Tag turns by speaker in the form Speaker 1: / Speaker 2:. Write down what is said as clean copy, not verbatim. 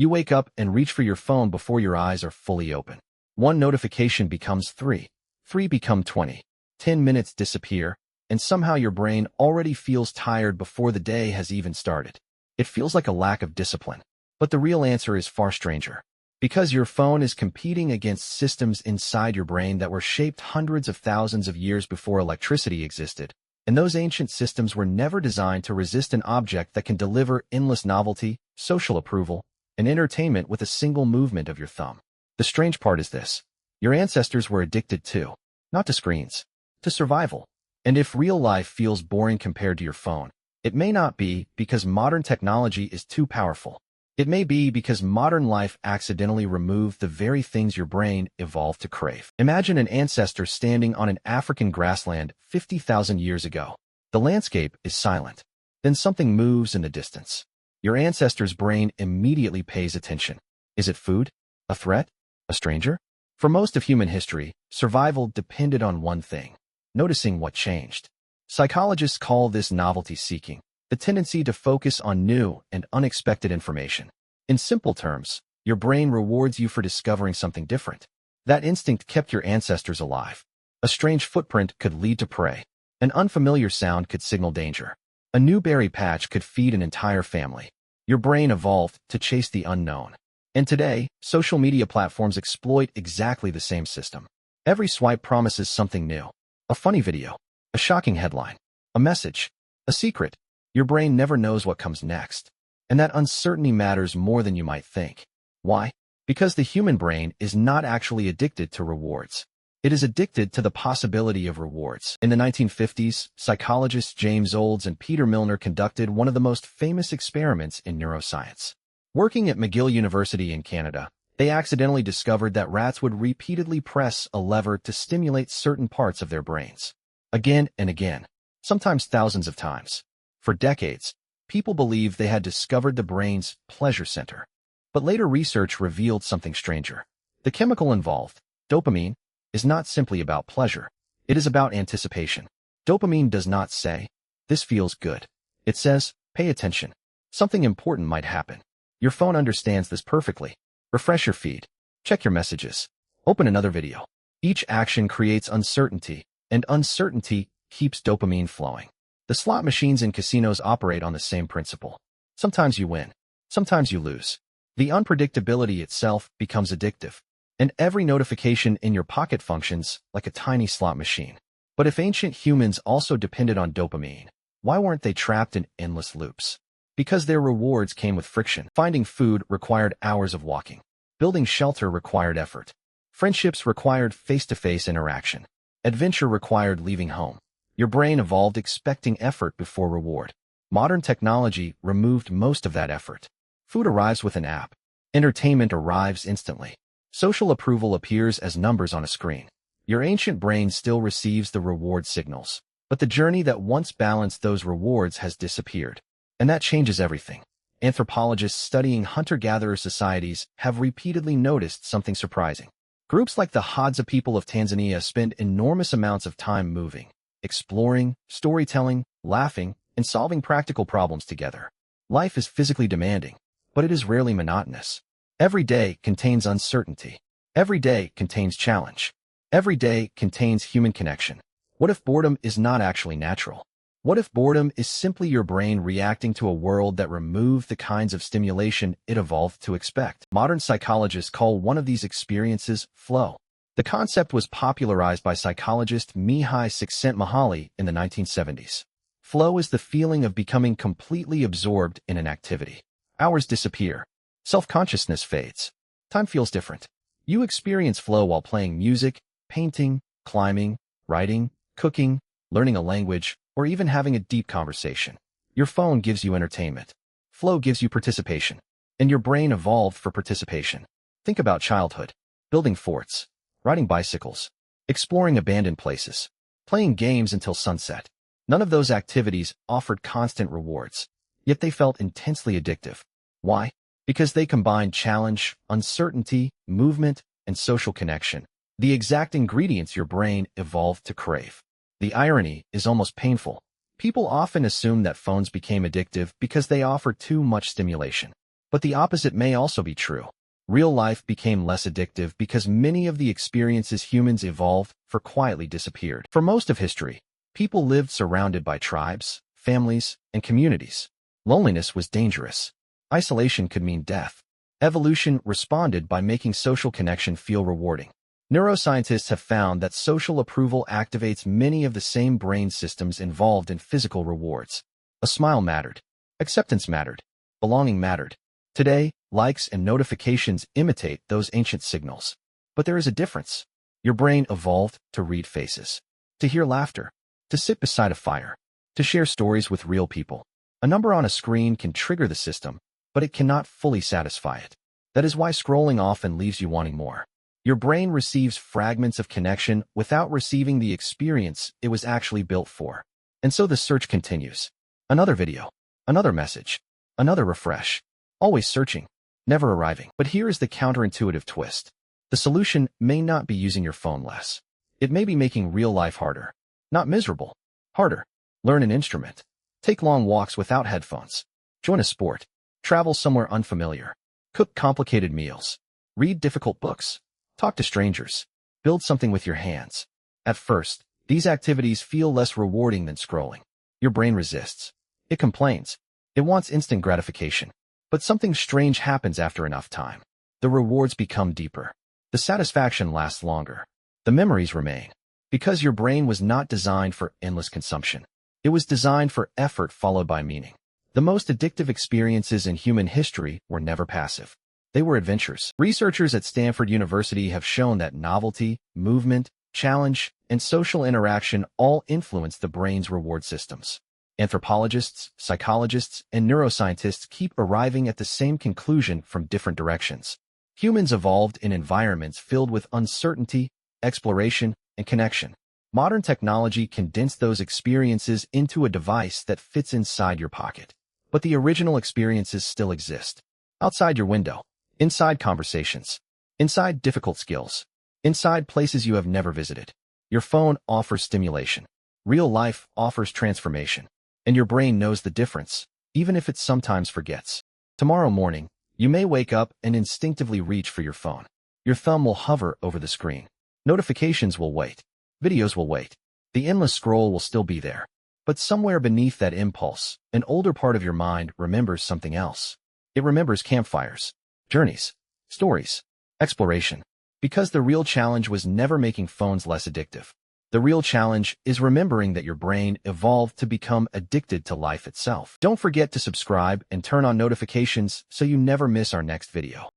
Speaker 1: You wake up and reach for your phone before your eyes are fully open. One notification becomes 3. 3 become 20. 10 minutes disappear, and somehow your brain already feels tired before the day has even started. It feels like a lack of discipline. But the real answer is far stranger. Because your phone is competing against systems inside your brain that were shaped hundreds of thousands of years before electricity existed. And those ancient systems were never designed to resist an object that can deliver endless novelty, social approval, and entertainment with a single movement of your thumb. The strange part is this. Your ancestors were addicted to, not to screens, to survival. And if real life feels boring compared to your phone, it may not be because modern technology is too powerful. It may be because modern life accidentally removed the very things your brain evolved to crave. Imagine an ancestor standing on an African grassland 50,000 years ago. The landscape is silent. Then something moves in the distance. Your ancestor's brain immediately pays attention. Is it food? A threat? A stranger? For most of human history, survival depended on one thing: noticing what changed. Psychologists call this novelty seeking, the tendency to focus on new and unexpected information. In simple terms, your brain rewards you for discovering something different. That instinct kept your ancestors alive. A strange footprint could lead to prey. An unfamiliar sound could signal danger. A new berry patch could feed an entire family. Your brain evolved to chase the unknown. And today, social media platforms exploit exactly the same system. Every swipe promises something new. A funny video, a shocking headline, a message, a secret. Your brain never knows what comes next. And that uncertainty matters more than you might think. Why? Because the human brain is not actually addicted to rewards. It is addicted to the possibility of rewards. In the 1950s, psychologists James Olds and Peter Milner conducted one of the most famous experiments in neuroscience. Working at McGill University in Canada, they accidentally discovered that rats would repeatedly press a lever to stimulate certain parts of their brains. Again and again, sometimes thousands of times. For decades, people believed they had discovered the brain's pleasure center. But later research revealed something stranger. The chemical involved, dopamine, is not simply about pleasure. It is about anticipation. Dopamine does not say, "This feels good." It says, "Pay attention. Something important might happen." Your phone understands this perfectly. Refresh your feed. Check your messages. Open another video. Each action creates uncertainty, and uncertainty keeps dopamine flowing. The slot machines in casinos operate on the same principle. Sometimes you win. Sometimes you lose. The unpredictability itself becomes addictive. And every notification in your pocket functions like a tiny slot machine. But if ancient humans also depended on dopamine, why weren't they trapped in endless loops? Because their rewards came with friction. Finding food required hours of walking. Building shelter required effort. Friendships required face-to-face interaction. Adventure required leaving home. Your brain evolved expecting effort before reward. Modern technology removed most of that effort. Food arrives with an app. Entertainment arrives instantly. Social approval appears as numbers on a screen. Your ancient brain still receives the reward signals, but the journey that once balanced those rewards has disappeared. And that changes everything. Anthropologists studying hunter-gatherer societies have repeatedly noticed something surprising. Groups like the Hadza people of Tanzania spend enormous amounts of time moving, exploring, storytelling, laughing, and solving practical problems together. Life is physically demanding, but it is rarely monotonous. Every day contains uncertainty. Every day contains challenge. Every day contains human connection. What if boredom is not actually natural? What if boredom is simply your brain reacting to a world that removed the kinds of stimulation it evolved to expect? Modern psychologists call one of these experiences flow. The concept was popularized by psychologist Mihai Csikszentmihalyi in the 1970s. Flow is the feeling of becoming completely absorbed in an activity. Hours disappear. Self-consciousness fades. Time feels different. You experience flow while playing music, painting, climbing, writing, cooking, learning a language, or even having a deep conversation. Your phone gives you entertainment. Flow gives you participation. And your brain evolved for participation. Think about childhood. Building forts, riding bicycles, exploring abandoned places, playing games until sunset. None of those activities offered constant rewards, yet they felt intensely addictive. Why? Because they combined challenge, uncertainty, movement, and social connection, the exact ingredients your brain evolved to crave. The irony is almost painful. People often assume that phones became addictive because they offer too much stimulation. But the opposite may also be true. Real life became less addictive because many of the experiences humans evolved for quietly disappeared. For most of history, people lived surrounded by tribes, families, and communities. Loneliness was dangerous. Isolation could mean death. Evolution responded by making social connection feel rewarding. Neuroscientists have found that social approval activates many of the same brain systems involved in physical rewards. A smile mattered. Acceptance mattered. Belonging mattered. Today, likes and notifications imitate those ancient signals. But there is a difference. Your brain evolved to read faces, to hear laughter, to sit beside a fire, to share stories with real people. A number on a screen can trigger the system, but it cannot fully satisfy it. That is why scrolling often leaves you wanting more. Your brain receives fragments of connection without receiving the experience it was actually built for. And so the search continues. Another video, another message, another refresh. Always searching, never arriving. But here is the counterintuitive twist. The solution may not be using your phone less. It may be making real life harder. Not miserable. Harder. Learn an instrument. Take long walks without headphones. Join a sport. Travel somewhere unfamiliar. Cook complicated meals. Read difficult books. Talk to strangers. Build something with your hands. At first, these activities feel less rewarding than scrolling. Your brain resists. It complains. It wants instant gratification. But something strange happens after enough time. The rewards become deeper. The satisfaction lasts longer. The memories remain. Because your brain was not designed for endless consumption. It was designed for effort followed by meaning. The most addictive experiences in human history were never passive. They were adventures. Researchers at Stanford University have shown that novelty, movement, challenge, and social interaction all influence the brain's reward systems. Anthropologists, psychologists, and neuroscientists keep arriving at the same conclusion from different directions. Humans evolved in environments filled with uncertainty, exploration, and connection. Modern technology condensed those experiences into a device that fits inside your pocket. But the original experiences still exist. Outside your window, inside conversations, inside difficult skills, inside places you have never visited. Your phone offers stimulation. Real life offers transformation. And your brain knows the difference, even if it sometimes forgets. Tomorrow morning, you may wake up and instinctively reach for your phone. Your thumb will hover over the screen. Notifications will wait. Videos will wait. The endless scroll will still be there. But somewhere beneath that impulse, an older part of your mind remembers something else. It remembers campfires, journeys, stories, exploration. Because the real challenge was never making phones less addictive. The real challenge is remembering that your brain evolved to become addicted to life itself. Don't forget to subscribe and turn on notifications so you never miss our next video.